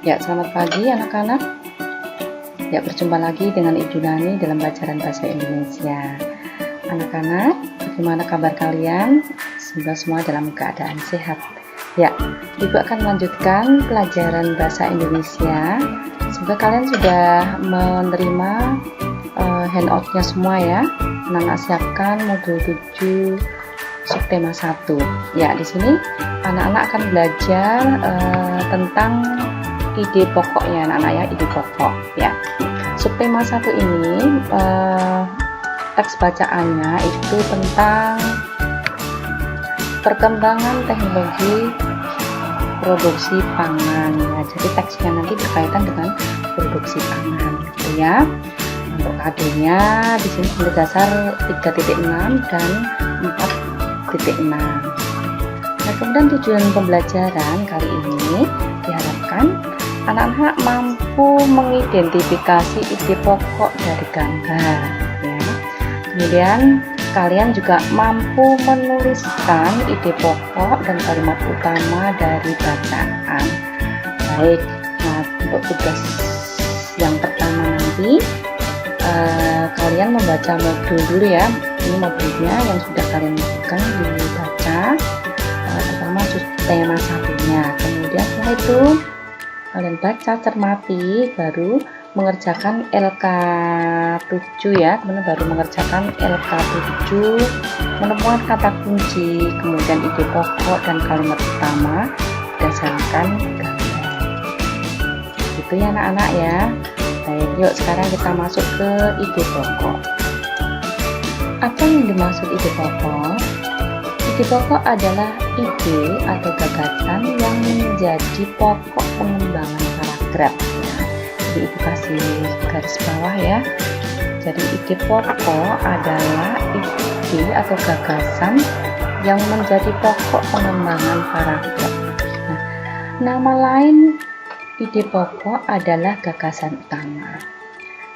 Ya, selamat pagi anak-anak. Ya, berjumpa lagi dengan Ibu Nani dalam pelajaran bahasa Indonesia. Anak-anak, bagaimana kabar kalian? Semoga semua dalam keadaan sehat. Ya, Ibu akan melanjutkan pelajaran bahasa Indonesia. Semoga kalian sudah menerima handout-nya semua ya. Anak-anak siapkan modul 7 subtema 1. Ya, di sini anak-anak akan belajar tentang ide pokoknya anak-anak ya, ide pokok ya. Subtema 1 ini teks bacaannya itu tentang perkembangan teknologi produksi pangan ya. Jadi teksnya nanti berkaitan dengan produksi pangan gitu ya. Untuk KD-nya di sini benda dasar 3.6 dan 4.6. Nah, kemudian tujuan pembelajaran kali ini diharapkan anak-anak mampu mengidentifikasi ide pokok dari gambar ya. Kemudian kalian juga mampu menuliskan ide pokok dan kalimat utama dari bacaan. Baik, nah untuk tugas yang pertama nanti kalian membaca modul dulu ya. Ini modulnya yang sudah kalian lakukan dibaca. Pertama tema satunya, kemudian setelah itu kalian baca, cermati, baru mengerjakan LK7 ya, kemudian baru mengerjakan LK7, menemukan kata kunci, kemudian ide pokok dan kalimat utama berdasarkan gambar. Gitu ya anak-anak ya. Baik, yuk sekarang kita masuk ke ide pokok. Apa yang dimaksud ide pokok? Ide pokok adalah ide atau gagasan yang menjadi pokok pengembangan paragraf ya. Jadi ibu kasih garis bawah ya. Jadi ide pokok adalah ide atau gagasan yang menjadi pokok pengembangan paragraf. Nah, nama lain ide pokok adalah gagasan utama.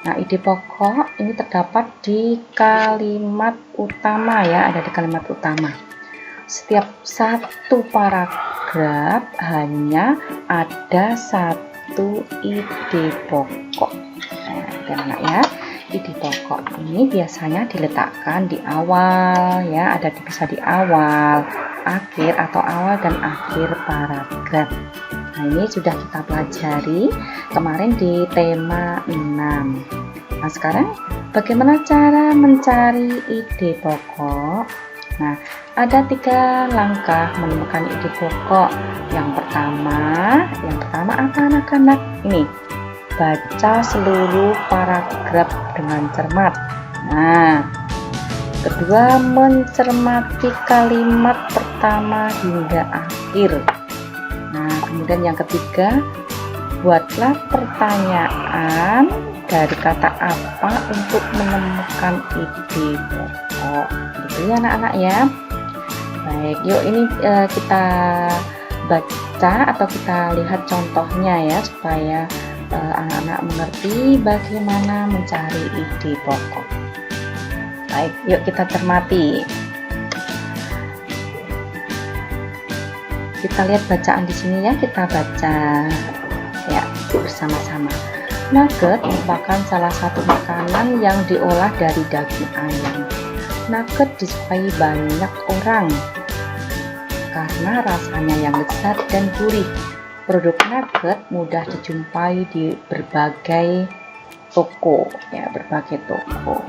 Nah, ide pokok ini terdapat di kalimat utama ya, ada di kalimat utama. Setiap satu paragraf hanya ada satu ide pokok. Nah, anak ya, ide pokok ini biasanya diletakkan di awal ya, bisa di awal, akhir atau awal dan akhir paragraf. Nah, ini sudah kita pelajari kemarin di tema 6. Nah, sekarang bagaimana cara mencari ide pokok? Nah, ada 3 langkah menemukan ide pokok. Yang pertama apa anak-anak? Ini, baca seluruh paragraf dengan cermat. Nah, kedua, mencermati kalimat pertama hingga akhir. Nah, kemudian yang ketiga, buatlah pertanyaan dari kata apa untuk menemukan ide pokok. Gitu ya anak-anak ya. Baik, yuk ini kita baca atau kita lihat contohnya ya, supaya anak-anak mengerti bagaimana mencari ide pokok. Baik, yuk kita cermati. Kita lihat bacaan di sini ya, kita baca ya bersama-sama. Nugget merupakan salah satu makanan yang diolah dari daging ayam. Nugget disukai banyak orang karena rasanya yang lezat dan gurih. Produk nugget mudah dijumpai di berbagai toko ya, berbagai toko.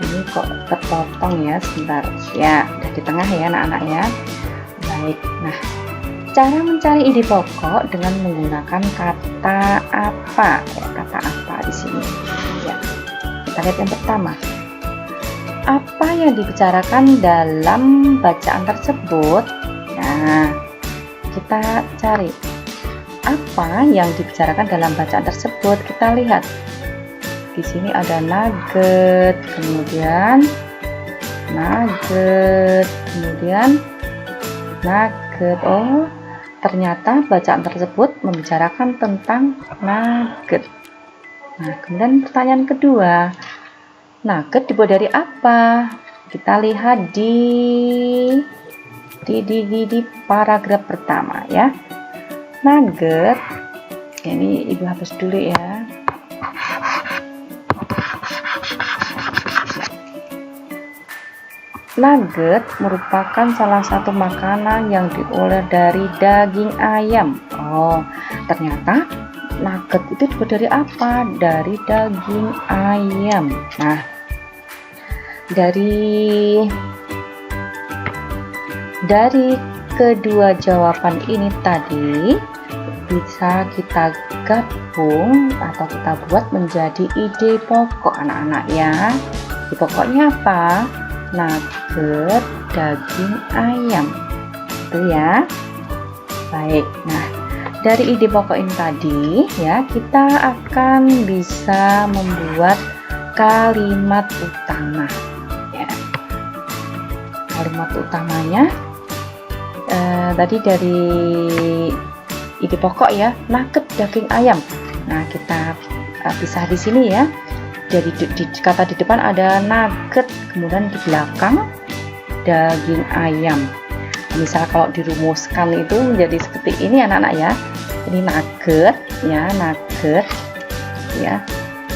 Ini kok terpotong ya, sebentar ya, udah di tengah ya anak-anak ya. Baik, nah cara mencari ide pokok dengan menggunakan kata apa ya, kata apa di sini ya. Kita lihat yang pertama, apa yang dibicarakan dalam bacaan tersebut. Nah, kita cari apa yang dibicarakan dalam bacaan tersebut. Kita lihat di sini ada nugget, kemudian nugget. Oh, ternyata bacaan tersebut membicarakan tentang nugget. Nah, kemudian pertanyaan kedua, nugget dibuat dari apa? Kita lihat di paragraf pertama ya. nugget. Ini ibu hapus dulu ya. Nugget merupakan salah satu makanan yang diolah dari daging ayam. Oh, ternyata nugget itu dibuat dari apa? Dari daging ayam. Nah, dari kedua jawaban ini tadi bisa kita gabung atau kita buat menjadi ide pokok anak-anak ya. Ide pokoknya apa? Nugget daging ayam. Itu ya. Baik. Nah, dari ide pokok ini tadi ya, kita akan bisa membuat kalimat utama ya. Kalimat utamanya tadi dari ide pokok ya, nugget daging ayam. Nah, kita pisah di sini ya. Jadi kata di depan ada nugget, kemudian di belakang daging ayam. Misal kalau dirumuskan itu menjadi seperti ini anak-anak ya. Ini nugget ya, nugget ya,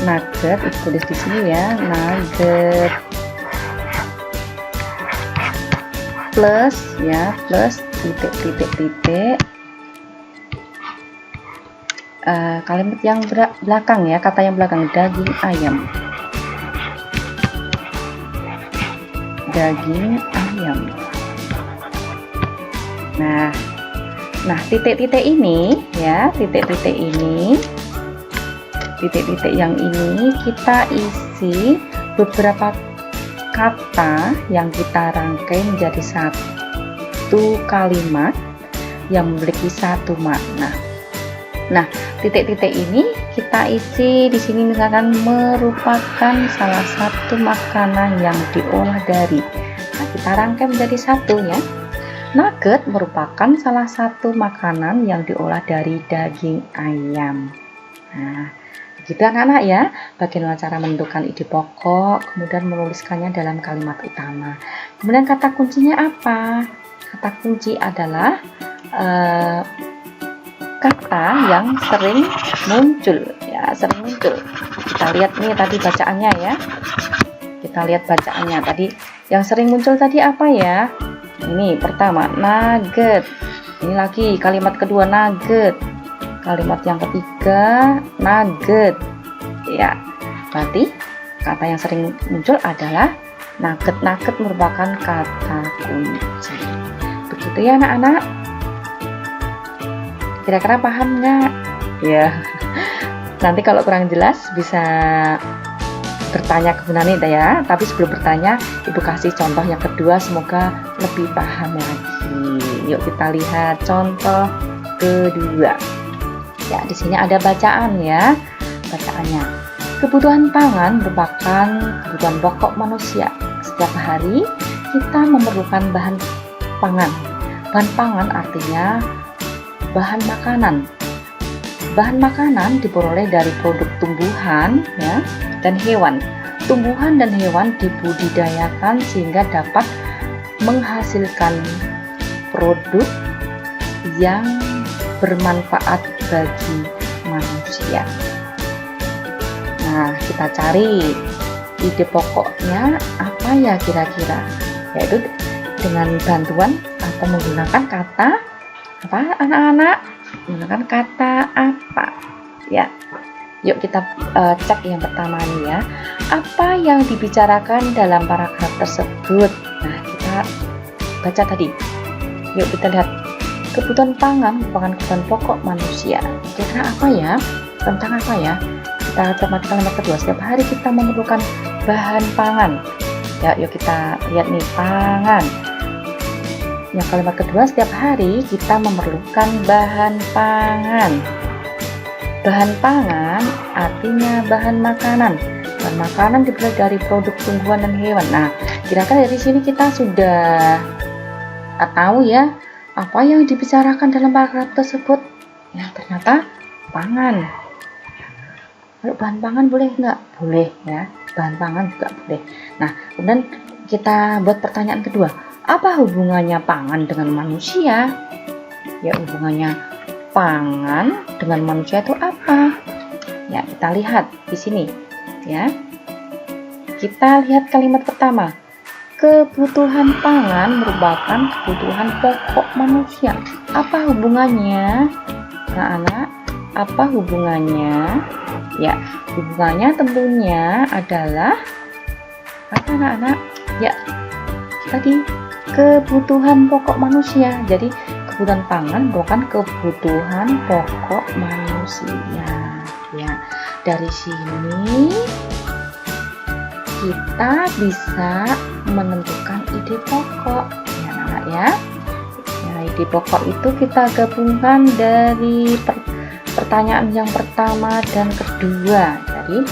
nugget itu tulis di sini ya, nugget plus ya, plus titik kalimat yang belakang ya, kata yang belakang daging ayam, daging ayam. Nah titik-titik ini ya, titik-titik yang ini kita isi beberapa kata yang kita rangkai menjadi satu kalimat yang memiliki satu makna. Nah, titik-titik ini kita isi di sini misalkan merupakan salah satu makanan yang diolah dari. Nah, kita rangkai menjadi satu ya. Nugget merupakan salah satu makanan yang diolah dari daging ayam. Nah, begitu anak-anak ya, bagaimana cara menentukan ide pokok, kemudian menuliskannya dalam kalimat utama. Kemudian kata kuncinya apa? Kata kunci adalah kata yang sering muncul ya, sering muncul. Kita lihat nih tadi bacaannya ya. Kita lihat bacaannya tadi. Yang sering muncul tadi apa ya? Ini pertama nugget. Ini lagi kalimat kedua nugget. Kalimat yang ketiga nugget. Ya. Berarti kata yang sering muncul adalah nugget. Nugget merupakan kata kunci. Begitu ya anak-anak. Kira-kira paham nggak? Ya, nanti kalau kurang jelas bisa bertanya ke Bu Nanita ya. Tapi sebelum bertanya, Ibu kasih contoh yang kedua, semoga lebih paham lagi. Yuk kita lihat contoh kedua. Ya, di sini ada bacaan ya. Bacaannya, kebutuhan pangan merupakan kebutuhan pokok manusia. Setiap hari kita memerlukan bahan pangan. Bahan pangan artinya bahan makanan. Bahan makanan diperoleh dari produk tumbuhan ya, dan hewan. Tumbuhan dan hewan dibudidayakan sehingga dapat menghasilkan produk yang bermanfaat bagi manusia. Nah, kita cari ide pokoknya apa ya kira-kira? Yaitu dengan bantuan atau menggunakan kata apa anak-anak? Menggunakan kata apa ya? Yuk kita cek yang pertama nih ya. Apa yang dibicarakan dalam paragraf tersebut? Nah, kita baca tadi. Yuk kita lihat. Kebutuhan pangan merupakan kebutuhan pokok manusia. Kira-kira apa ya? Tentang apa ya? Kita cermati kalimat kedua. Setiap hari kita memerlukan bahan pangan. Ya, yuk kita lihat nih pangan. Yang kalimat kedua, setiap hari kita memerlukan bahan pangan. Bahan pangan artinya bahan makanan. Bahan makanan diperoleh dari produk tumbuhan dan hewan. Nah, kira-kira dari sini kita sudah tahu ya apa yang dibicarakan dalam paragraf tersebut. Ya, ternyata pangan. Kalau bahan pangan boleh nggak? Boleh ya. Bahan pangan juga boleh. Nah, kemudian kita buat pertanyaan kedua. Apa hubungannya pangan dengan manusia? Ya, hubungannya pangan dengan manusia itu apa? Ya, kita lihat di sini ya. Kita lihat kalimat pertama. Kebutuhan pangan merupakan kebutuhan pokok manusia. Apa hubungannya? Anak-anak, apa hubungannya? Ya, hubungannya tentunya adalah apa anak-anak? Ya, tadi kebutuhan pokok manusia. Jadi kebutuhan pangan merupakan kebutuhan pokok manusia. Ya, dari sini kita bisa menentukan ide pokok, ya anak-anak ya. Ya, ide pokok itu kita gabungkan dari pertanyaan yang pertama dan kedua. Jadi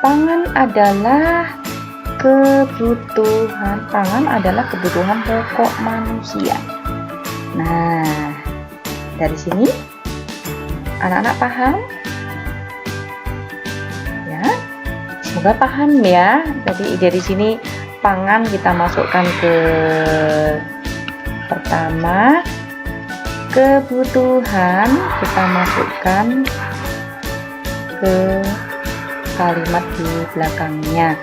pangan adalah kebutuhan pokok manusia. Nah, dari sini anak-anak paham? Ya, semoga paham ya. Jadi dari sini pangan kita masukkan ke pertama, kebutuhan kita masukkan ke kalimat di belakangnya.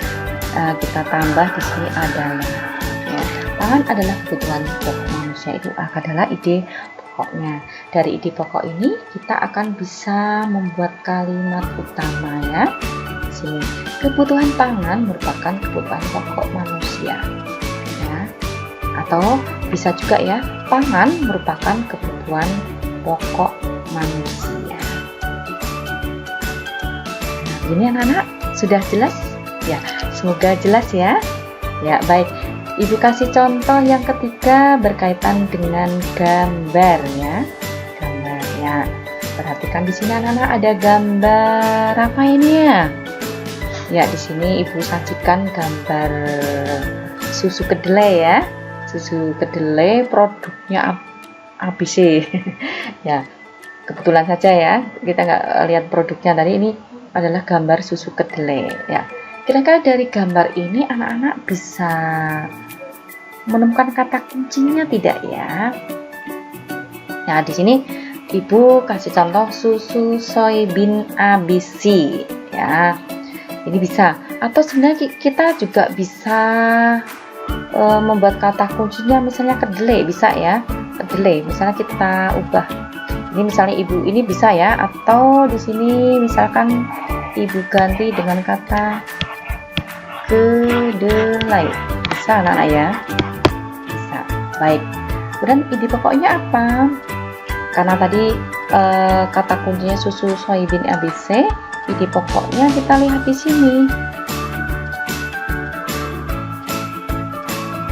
Kita tambah di sini adalah ya, pangan adalah kebutuhan pokok manusia, itu adalah ide pokoknya. Dari ide pokok ini kita akan bisa membuat kalimat utama ya. Di sini kebutuhan pangan merupakan kebutuhan pokok manusia ya. Atau bisa juga ya, pangan merupakan kebutuhan pokok manusia. Nah, ini anak-anak sudah jelas? Ya, semoga jelas ya. Ya, baik. Ibu kasih contoh yang ketiga berkaitan dengan gambar ya. Gambar ya. Perhatikan di sini anak-anak ada gambar apa ini ya? Ya, di sini Ibu sajikan gambar susu kedelai ya. Susu kedelai produknya ABC. Ya, kebetulan saja ya. Kita nggak lihat produknya tadi, ini adalah gambar susu kedelai ya. Kira-kira dari gambar ini anak-anak bisa menemukan kata kuncinya tidak ya? Nah, di sini Ibu kasih contoh susu soybean ABC ya. Ini bisa. Atau sebenarnya kita juga bisa membuat kata kuncinya misalnya kedelai, bisa ya. Kedelai, misalnya kita ubah. Ini misalnya Ibu ini bisa ya. Atau di sini misalkan Ibu ganti dengan kata kedelai, bisa anak-anak ya, bisa. Baik, kemudian ide pokoknya apa? Karena tadi kata kuncinya susu soybean ABC, ide pokoknya kita lihat di sini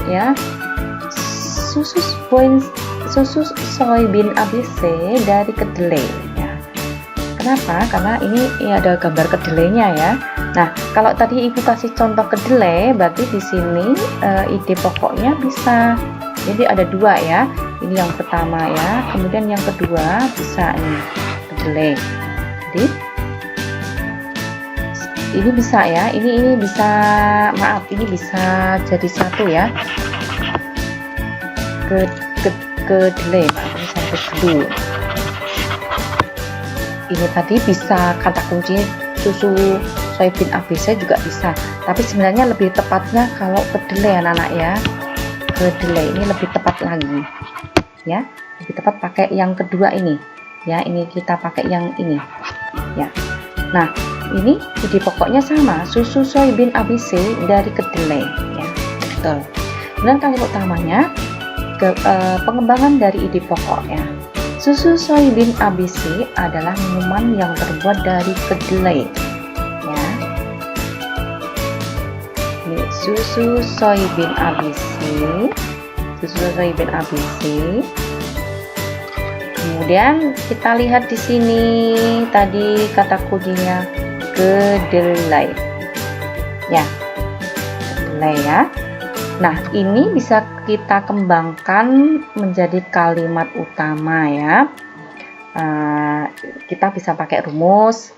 ya, susu soybean ABC dari kedelai ya. Kenapa? Karena ini ada gambar kedelainya ya. Nah, kalau tadi Ibu kasih contoh kedelai, berarti di sini ide pokoknya bisa. Jadi ada dua ya. Ini yang pertama ya, kemudian yang kedua bisa ini kedelai. Jadi ini bisa ya. Ini bisa, maaf, ini bisa jadi satu ya. Kedelai, maaf, ini satu dulu. Ini tadi bisa kata kunci susu soybean ABC juga bisa, tapi sebenarnya lebih tepatnya kalau kedelai anak-anak ya. Kedelai ini lebih tepat lagi ya, lebih tepat pakai yang kedua ini ya. Ini kita pakai yang ini ya. Nah, ini ide pokoknya sama, susu soybean ABC dari kedelai ya, betul. Kemudian kalimat utamanya pengembangan dari ide pokoknya. Susu soybean ABC adalah minuman yang terbuat dari kedelai ya. Ini susu soybean ABC, Kemudian kita lihat di sini tadi kata kuncinya kedelai ya, kedelai ya. Nah, ini bisa kita kembangkan menjadi kalimat utama ya. Kita bisa pakai rumus.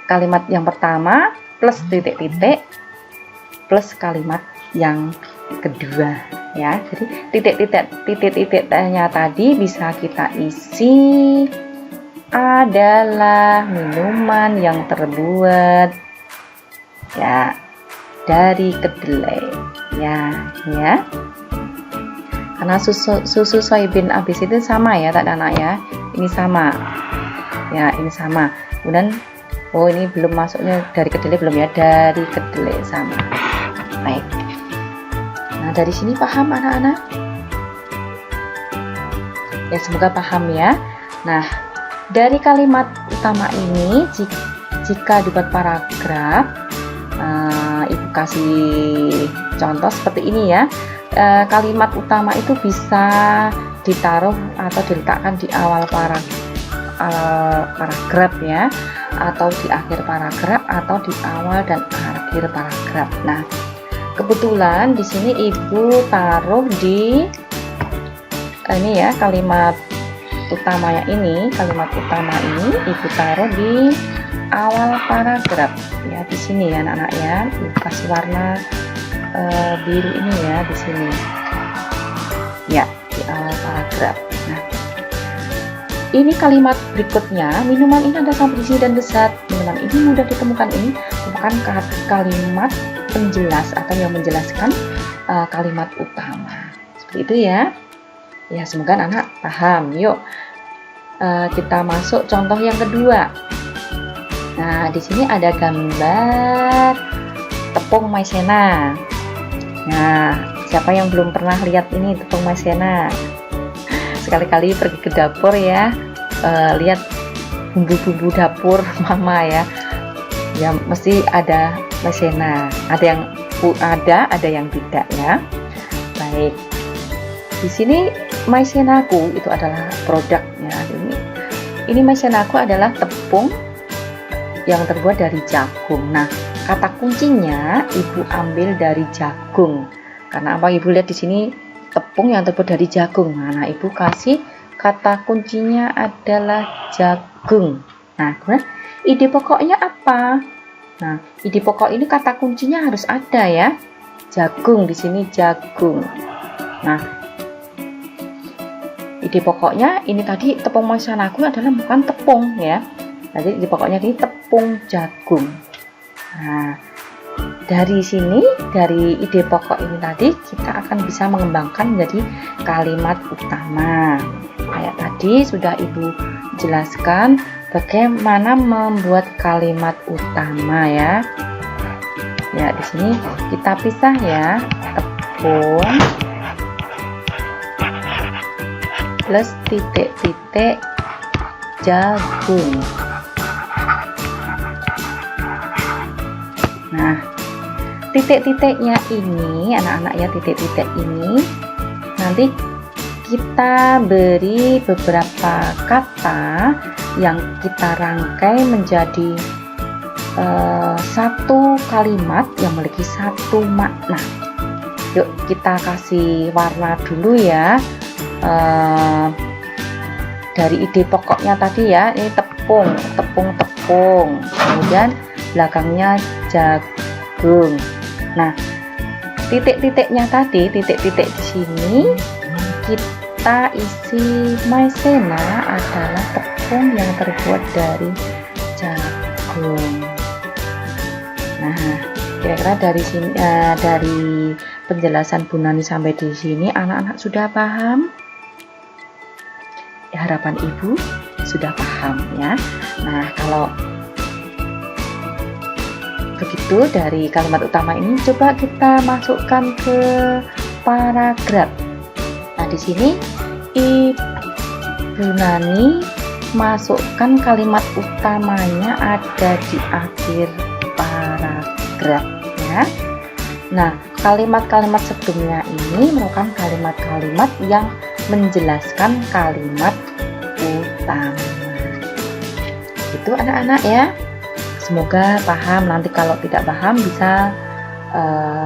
Kalimat yang pertama plus titik-titik plus kalimat yang kedua ya. Jadi titik-titiknya tadi bisa kita isi adalah minuman yang terbuat ya dari kedelai ya. Karena susu soybean abis itu sama ya anak ya, ini sama ya, ini sama. Kemudian oh ini belum masuknya dari kedelai, belum ya, dari kedelai sama. Baik, nah dari sini paham anak-anak ya, semoga paham ya. Nah dari kalimat utama ini jika dibuat paragraf, ibu kasih contoh seperti ini ya. Kalimat utama itu bisa ditaruh atau diletakkan di awal paragraf ya, atau di akhir paragraf, atau di awal dan akhir paragraf. Nah kebetulan di sini ibu taruh di ini ya, kalimat utama ini ibu taruh di awal paragraf ya, di sini ya anak-anak ya. Ibu kasih warna biru ini ya, di sini ya, di awal paragraf. Nah ini kalimat berikutnya, minuman ini ada sampai di sini dan lezat. Minuman ini mudah ditemukan, ini merupakan kalimat penjelas atau yang menjelaskan kalimat utama. Seperti itu ya. Ya semoga anak paham. Yuk kita masuk contoh yang kedua. Nah di sini ada gambar tepung maizena. Nah siapa yang belum pernah lihat ini tepung maizena? Sekali-kali pergi ke dapur ya, lihat bumbu-bumbu dapur mama ya, ya mesti ada maizena, ada yang tidak ya. Baik, di sini maizenaku itu adalah produknya. Ini maizenaku adalah tepung yang terbuat dari jagung. Nah kata kuncinya ibu ambil dari jagung, karena apa? Ibu lihat di sini tepung yang terbuat dari jagung. Nah ibu kasih kata kuncinya adalah jagung. Nah kemudian ide pokoknya apa? Nah ide pokok ini kata kuncinya harus ada ya, jagung, di sini jagung. Nah ide pokoknya ini tadi tepung maizenaku adalah bukan tepung ya, jadi ide pokoknya ini tepung jagung. Nah dari sini, dari ide pokok ini tadi kita akan bisa mengembangkan menjadi kalimat utama. Kayak tadi sudah ibu jelaskan bagaimana membuat kalimat utama ya. Ya di sini kita pisah ya, tepung plus titik-titik jagung. Nah titik-titiknya ini anak-anak ya, titik-titik ini nanti kita beri beberapa kata yang kita rangkai menjadi satu kalimat yang memiliki satu makna. Yuk kita kasih warna dulu ya. Dari ide pokoknya tadi ya, ini tepung, kemudian belakangnya jagung. Nah titik-titiknya tadi, titik-titik di sini kita isi maizena adalah tepung yang terbuat dari jagung. Nah kira-kira dari sini, dari penjelasan Bu Nani sampai di sini anak-anak sudah paham? Ya, harapan ibu sudah paham ya. Nah kalau begitu dari kalimat utama ini coba kita masukkan ke paragraf. Nah di sini Ibu Nani masukkan kalimat utamanya ada di akhir paragraf ya. Nah kalimat-kalimat sebelumnya ini merupakan kalimat-kalimat yang menjelaskan kalimat utama. Itu anak-anak ya. Semoga paham. Nanti kalau tidak paham bisa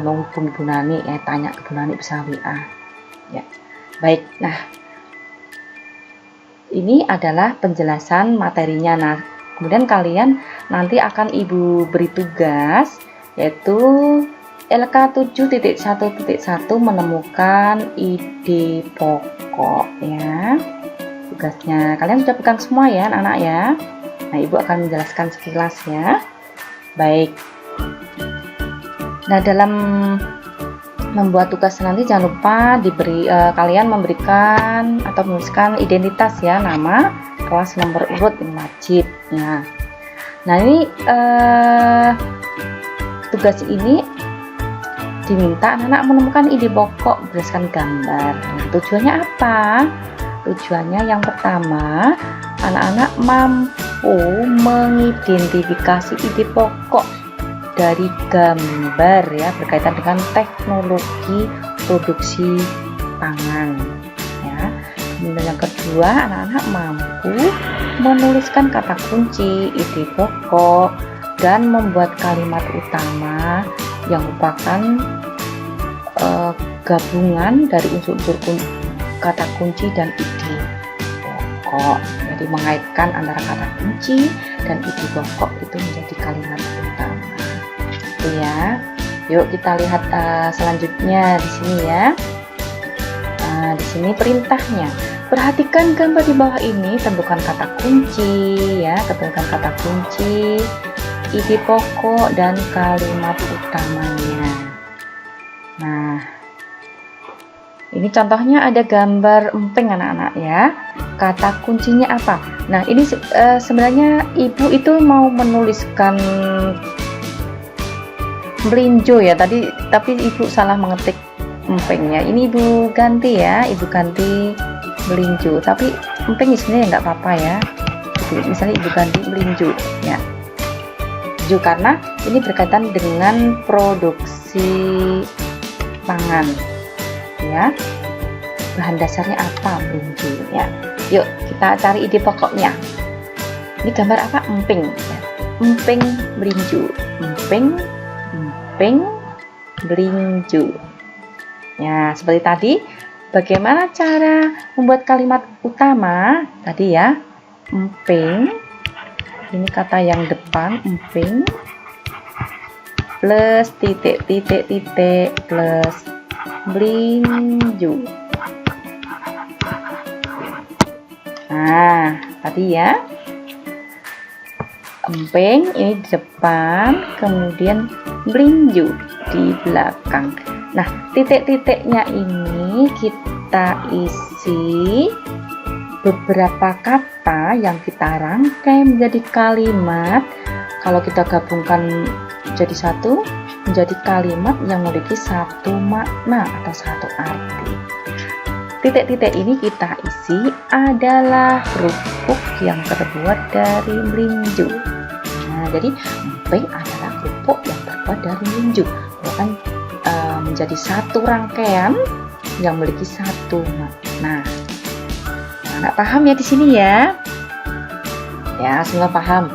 menghubungi Bu Nani ya, tanya ke Bu Nani bisa WA ya. Baik, nah ini adalah penjelasan materinya. Nah kemudian kalian nanti akan ibu beri tugas, yaitu LK7.1.1 menemukan ide pokok ya. Tugasnya kalian sudah pegang semua ya anak-anak ya. Nah, Ibu akan menjelaskan sekilas ya. Baik. Nah, dalam membuat tugas nanti jangan lupa kalian memberikan atau menuliskan identitas ya, nama, kelas, nomor urut yang wajib. Nah ini tugas ini diminta anak-anak menemukan ide pokok berdasarkan gambar. Nah, tujuannya apa? Tujuannya yang pertama, anak-anak mampu mengidentifikasi ide pokok dari gambar ya, berkaitan dengan teknologi produksi pangan ya. Kemudian yang kedua, anak-anak mampu menuliskan kata kunci ide pokok dan membuat kalimat utama yang merupakan gabungan dari unsur-unsur kata kunci dan ide pokok. Jadi mengaitkan antara kata kunci dan ide pokok itu menjadi kalimat utama. Itu ya. Yuk kita lihat selanjutnya di sini ya. Di sini perintahnya. Perhatikan gambar di bawah ini, tentukan kata kunci ya, tentukan kata kunci, ide pokok dan kalimat utamanya. Nah, ini contohnya ada gambar emping anak-anak ya. Kata kuncinya apa? Nah, ini sebenarnya Ibu itu mau menuliskan melinjo ya tadi, tapi Ibu salah mengetik empengnya. Ini Ibu ganti ya, Ibu ganti melinjo, tapi empeng sebenarnya nggak apa-apa ya. Misalnya Ibu ganti melinjo ya, karena ini berkaitan dengan produksi pangan ya. Bahan dasarnya apa? Melinjo ya. Yuk kita cari ide pokoknya. Ini gambar apa? Emping ya. Emping melinjo, emping melinjo ya. Seperti tadi, bagaimana cara membuat kalimat utama tadi ya, emping, ini kata yang depan emping plus titik plus melinjo. Nah tadi ya, emping ini di depan, kemudian melinjo di belakang. Nah, titik-titiknya ini kita isi beberapa kata yang kita rangkai menjadi kalimat. Kalau kita gabungkan jadi satu, menjadi kalimat yang memiliki satu makna atau satu arti. Titik-titik ini kita isi adalah kerupuk yang terbuat dari melinjo. Nah, jadi emping adalah kerupuk yang terbuat dari melinjo, bukan menjadi satu rangkaian yang memiliki satu makna. Nah, anak paham ya di sini ya? Ya, semua paham.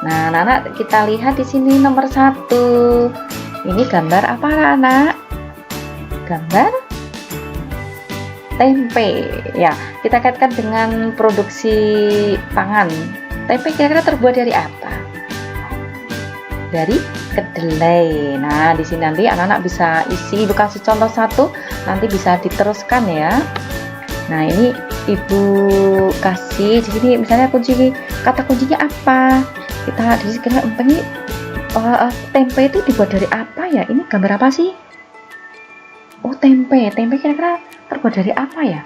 Nah, anak-anak kita lihat di sini nomor 1. Ini gambar apa anak-anak? Gambar tempe. Ya, kita kaitkan dengan produksi pangan. Tempe kira-kira terbuat dari apa? Dari kedelai. Nah, di sini nanti anak-anak bisa isi, Ibu kasih contoh 1, nanti bisa diteruskan ya. Nah, ini Ibu kasih di sini misalnya kata kuncinya apa? Kita di sini empeng ini tempe itu dibuat dari apa ya? Ini gambar apa sih? Oh, tempe. Tempe kira-kira terbuat dari apa ya?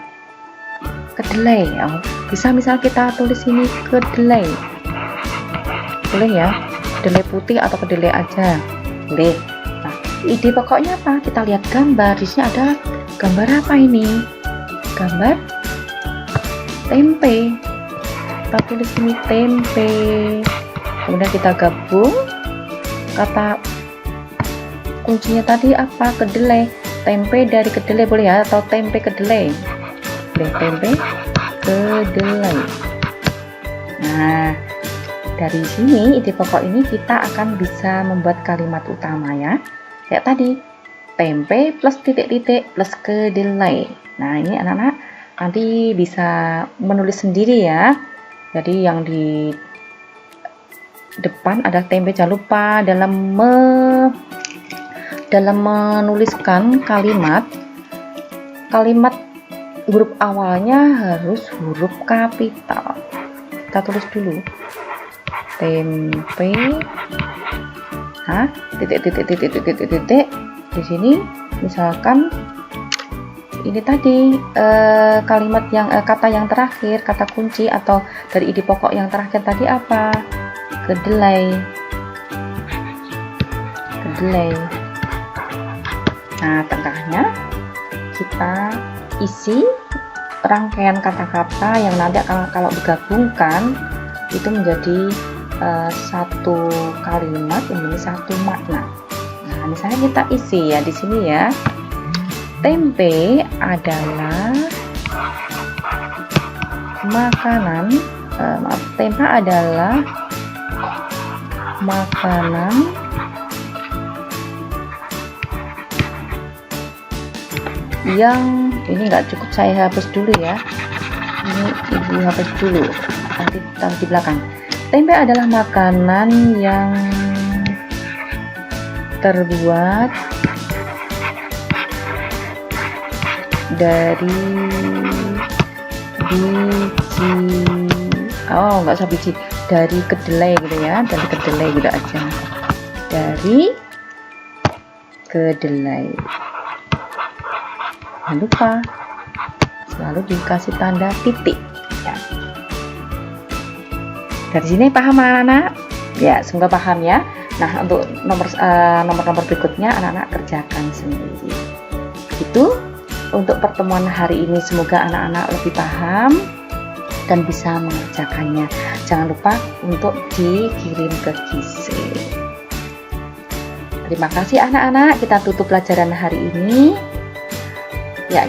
Kedelai. Oh, bisa misal kita tulis ini kedelai. Boleh ya? Kedelai putih atau kedelai aja boleh. Nah, ide pokoknya apa? Kita lihat gambar. Di sini ada gambar apa ini? Gambar tempe. Kita tulis ini tempe. Kemudian kita gabung kata kuncinya tadi apa? Kedelai. Tempe dari kedelai boleh ya, atau tempe kedelai. Boleh, tempe kedelai. Nah, dari sini ide pokok ini kita akan bisa membuat kalimat utama ya. Kayak tadi, tempe plus titik-titik plus kedelai. Nah, ini anak-anak nanti bisa menulis sendiri ya. Jadi yang di depan ada tempe, jangan lupa dalam dalam menuliskan kalimat huruf awalnya harus huruf kapital. Kita tulis dulu. Tempe. Titik. Di sini misalkan ini tadi kalimat yang kata yang terakhir, kata kunci atau dari ide pokok yang terakhir tadi apa? Kedelai. Nah, tengahnya kita isi rangkaian kata-kata yang nanti kalau digabungkan itu menjadi satu kalimat, menjadi satu makna. Nah, misalnya kita isi ya di sini ya. Tempe adalah makanan, tempe adalah makanan yang ini enggak cukup, saya hapus dulu ya. Ini dihapus dulu, nanti taruh di belakang. Tempe adalah makanan yang terbuat dari biji, nggak usah biji, dari kedelai gitu ya, dari kedelai gitu aja, dari kedelai. Jangan lupa selalu dikasih tanda titik ya. Dari sini paham anak-anak? Ya, semoga paham ya. Nah, untuk nomor berikutnya anak-anak kerjakan sendiri. Itu untuk pertemuan hari ini, semoga anak-anak lebih paham dan bisa mengerjakannya. Jangan lupa untuk dikirim ke GC. Terima kasih anak-anak, kita tutup pelajaran hari ini. Ya,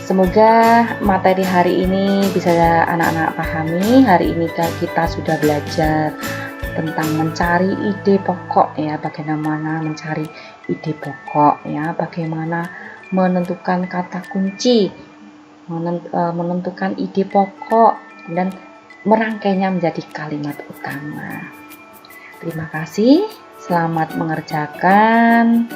semoga materi hari ini bisa anak-anak pahami. Hari ini kita sudah belajar tentang mencari ide pokok ya, bagaimana mencari ide pokok ya, bagaimana menentukan kata kunci, menentukan ide pokok dan merangkainya menjadi kalimat utama. Terima kasih, selamat mengerjakan.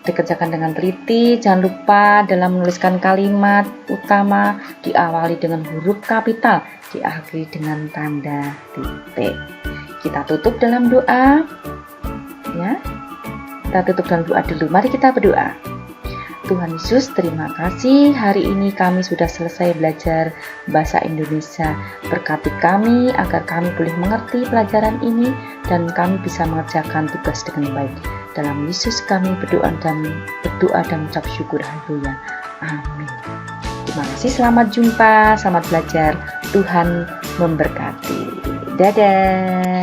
Dikerjakan dengan teliti. Jangan lupa dalam menuliskan kalimat utama diawali dengan huruf kapital, diakhiri dengan tanda titik. Kita tutup dalam doa ya. Kita tutup dalam doa dulu. Mari kita berdoa. Tuhan Yesus, terima kasih hari ini kami sudah selesai belajar bahasa Indonesia. Berkati kami agar kami boleh mengerti pelajaran ini dan kami bisa mengerjakan tugas dengan baik. Dalam Yesus kami berdoa dan mengucap syukur. Haleluya. Amin. Terima kasih, selamat jumpa, selamat belajar. Tuhan memberkati. Dadah.